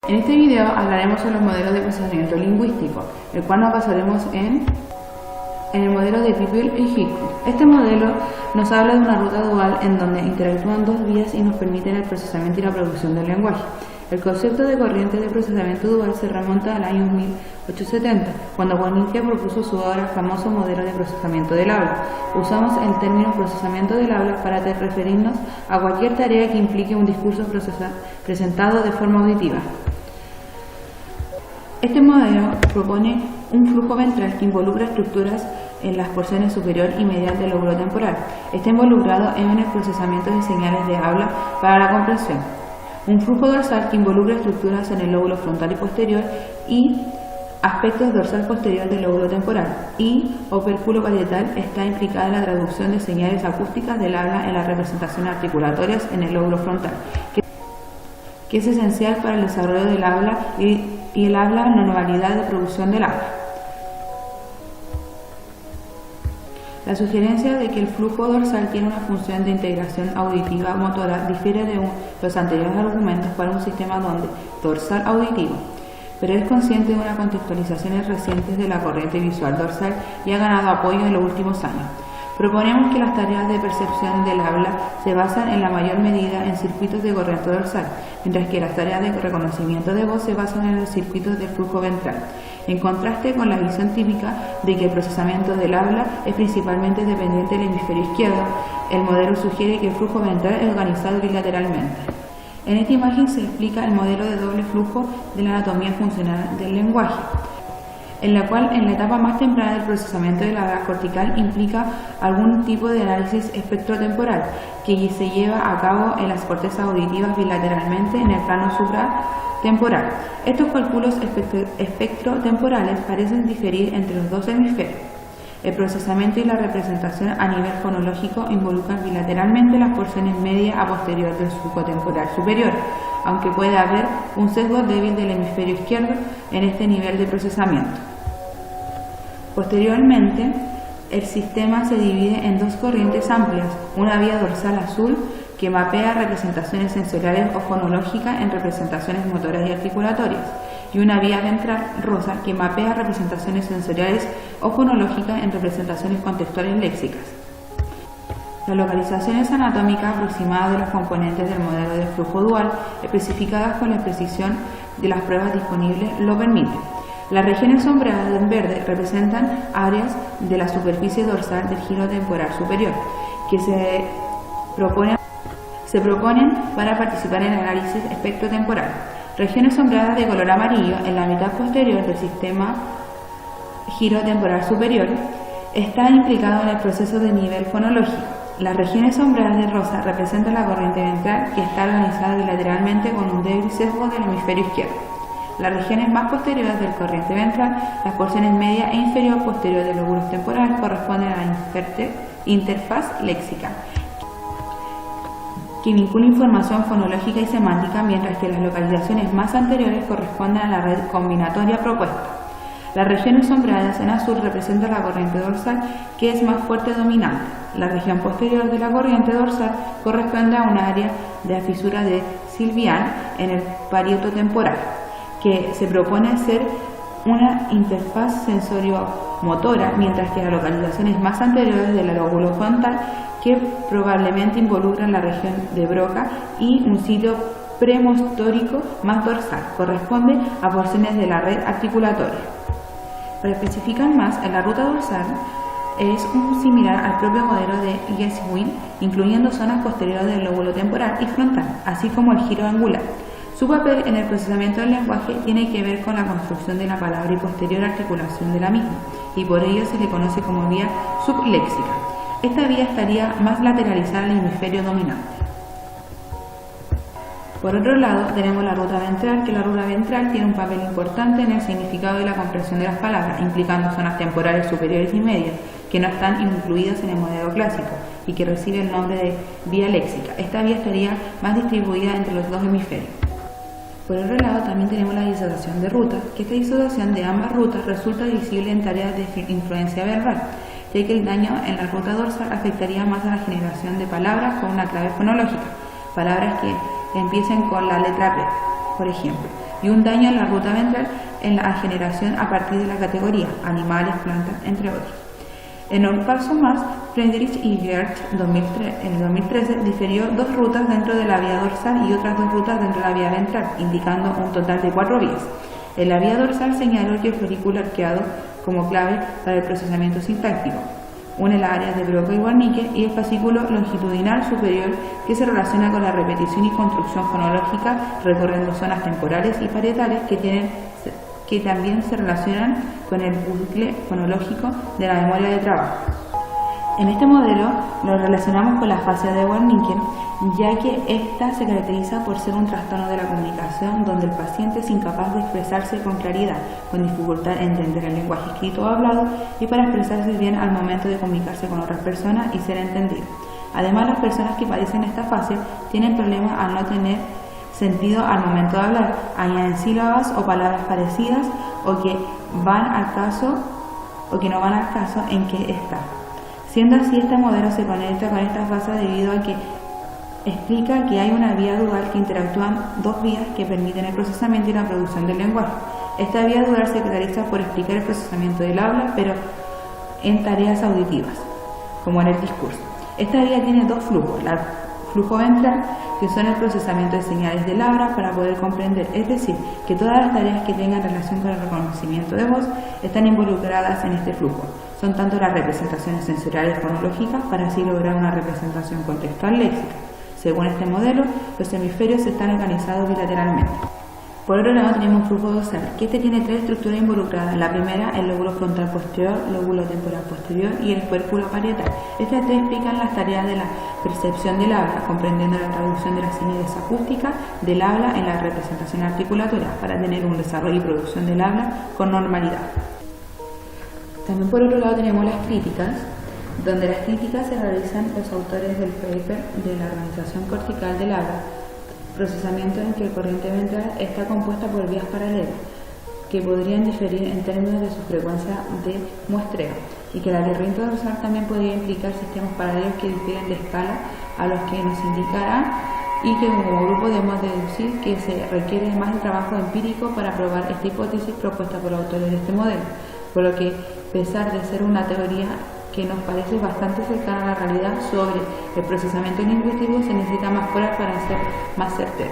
En este video hablaremos sobre los modelos de procesamiento lingüístico, el cual nos basaremos en el modelo de People y Hickory. Este modelo nos habla de una ruta dual en donde interactúan dos vías y nos permiten el procesamiento y la producción del lenguaje. El concepto de corriente de procesamiento dual se remonta al año 1870, cuando Wernicke propuso su ahora famoso modelo de procesamiento del habla. Usamos el término procesamiento del habla para referirnos a cualquier tarea que implique un discurso presentado de forma auditiva. Este modelo propone un flujo ventral que involucra estructuras en las porciones superior y medial del lóbulo temporal. Está involucrado en el procesamiento de señales de habla para la comprensión. Un flujo dorsal que involucra estructuras en el lóbulo frontal y posterior y aspectos dorsal posterior del lóbulo temporal y opérculo parietal está implicada en la traducción de señales acústicas del habla en las representaciones articulatorias en el lóbulo frontal, que es esencial para el desarrollo del habla y el habla en la normalidad de producción del habla. La sugerencia de que el flujo dorsal tiene una función de integración auditiva motora difiere de los anteriores argumentos para un sistema dorsal auditivo, pero es consciente de unas contextualizaciones recientes de la corriente visual dorsal y ha ganado apoyo en los últimos años. Proponemos que las tareas de percepción del habla se basan en la mayor medida en circuitos de corriente dorsal, mientras que las tareas de reconocimiento de voz se basan en los circuitos del flujo ventral, en contraste con la visión típica de que el procesamiento del habla es principalmente dependiente del hemisferio izquierdo. El modelo sugiere que el flujo ventral es organizado bilateralmente. En esta imagen se explica el modelo de doble flujo de la anatomía funcional del lenguaje, en la cual en la etapa más temprana del procesamiento de la cortical implica algún tipo de análisis espectrotemporal que se lleva a cabo en las cortezas auditivas bilateralmente en el plano supratemporal. Estos cálculos espectrotemporales parecen diferir entre los dos hemisferios. El procesamiento y la representación a nivel fonológico involucran bilateralmente las porciones media a posterior del surco temporal superior, aunque puede haber un sesgo débil del hemisferio izquierdo en este nivel de procesamiento. Posteriormente, el sistema se divide en dos corrientes amplias, una vía dorsal azul que mapea representaciones sensoriales o fonológicas en representaciones motoras y articulatorias, y una vía ventral rosa que mapea representaciones sensoriales o fonológicas en representaciones contextuales léxicas. Las localizaciones anatómicas aproximadas de los componentes del modelo de flujo dual, especificadas con la precisión de las pruebas disponibles, lo permiten. Las regiones sombreadas en verde representan áreas de la superficie dorsal del giro temporal superior, que se proponen para participar en el análisis espectrotemporal. Regiones sombreadas de color amarillo en la mitad posterior del sistema giro temporal superior está implicado en el proceso de nivel fonológico. Las regiones sombreadas de rosa representan la corriente ventral que está organizada bilateralmente con un débil sesgo del hemisferio izquierdo. Las regiones más posteriores del corriente ventral, las porciones media e inferior posterior del lóbulo temporal, corresponden a la interfaz léxica, que vincula información fonológica y semántica, mientras que las localizaciones más anteriores corresponden a la red combinatoria propuesta. Las regiones sombreadas en azul representan la corriente dorsal, que es más fuerte dominante. La región posterior de la corriente dorsal corresponde a un área de la fisura de Sylvian en el parieto temporal, que se propone ser una interfaz sensorio-motora, mientras que las localizaciones más anteriores del lóbulo frontal, que probablemente involucran la región de Broca y un sitio premotórico más dorsal, corresponde a porciones de la red articulatoria. Para especificar más, en la ruta dorsal es similar al propio modelo de Geswin, incluyendo zonas posteriores del lóbulo temporal y frontal, así como el giro angular. Su papel en el procesamiento del lenguaje tiene que ver con la construcción de la palabra y posterior articulación de la misma, y por ello se le conoce como vía subléxica. Esta vía estaría más lateralizada al hemisferio dominante. Por otro lado, tenemos la ruta ventral, que la ruta ventral tiene un papel importante en el significado y la comprensión de las palabras, implicando zonas temporales superiores y medias, que no están incluidas en el modelo clásico y que recibe el nombre de vía léxica. Esta vía estaría más distribuida entre los dos hemisferios. Por otro lado, también tenemos la disociación de ruta, que esta disociación de ambas rutas resulta visible en tareas de influencia verbal, ya que el daño en la ruta dorsal afectaría más a la generación de palabras con una clave fonológica, palabras que empiecen con la letra P, por ejemplo. y un daño en la ruta ventral en la generación a partir de la categoría animales, plantas, entre otros. En un paso más, Friedrich y Geertz en el 2013 diferió 2 rutas dentro de la vía dorsal y otras 2 rutas dentro de la vía ventral, indicando un total de 4 vías. En la vía dorsal señaló que el folículo arqueado como clave para el procesamiento sintáctico une las áreas de Broca y Wernicke y el fascículo longitudinal superior que se relaciona con la repetición y construcción fonológica recorriendo zonas temporales y parietales que también se relacionan con el bucle fonológico de la memoria de trabajo. En este modelo lo relacionamos con la fascia de Wernicke, ya que ésta se caracteriza por ser un trastorno de la comunicación donde el paciente es incapaz de expresarse con claridad, con dificultad en entender el lenguaje escrito o hablado y para expresarse bien al momento de comunicarse con otras personas y ser entendido. Además, las personas que padecen esta fascia tienen problemas al no tener sentido al momento de hablar, añaden sílabas o palabras parecidas o que no van al caso en que está. Siendo así, este modelo se conecta con esta fase debido a que explica que hay una vía dual que interactúan 2 vías que permiten el procesamiento y la producción del lenguaje. Esta vía dual se caracteriza por explicar el procesamiento del habla, pero en tareas auditivas, como en el discurso. Esta vía tiene 2 flujos, el flujo ventral, que son el procesamiento de señales del habla para poder comprender, es decir, que todas las tareas que tengan relación con el reconocimiento de voz están involucradas en este flujo. Son tanto las representaciones sensoriales fonológicas para así lograr una representación contextual léxica. Según este modelo, los hemisferios están organizados bilateralmente. Por otro lado, tenemos un flujo dorsal, que este tiene 3 estructuras involucradas. La primera, el lóbulo frontal posterior, lóbulo temporal posterior y el cuérculo parietal. Estas 3 explican las tareas de la percepción del habla, comprendiendo la traducción de las señales acústicas del habla en la representación articulatoria, para tener un desarrollo y producción del habla con normalidad. También por otro lado tenemos las críticas, donde las críticas se realizan los autores del paper de la organización cortical del habla, procesamiento en que el corriente ventral está compuesta por vías paralelas, que podrían diferir en términos de su frecuencia de muestreo, y que la corriente dorsal también podría implicar sistemas paralelos que difieren de escala a los que nos indicará, y que como grupo podemos deducir que se requiere más de trabajo empírico para probar esta hipótesis propuesta por los autores de este modelo, por lo que, a pesar de ser una teoría que nos parece bastante cercana a la realidad sobre el procesamiento lingüístico, se necesita más pruebas para ser más certera.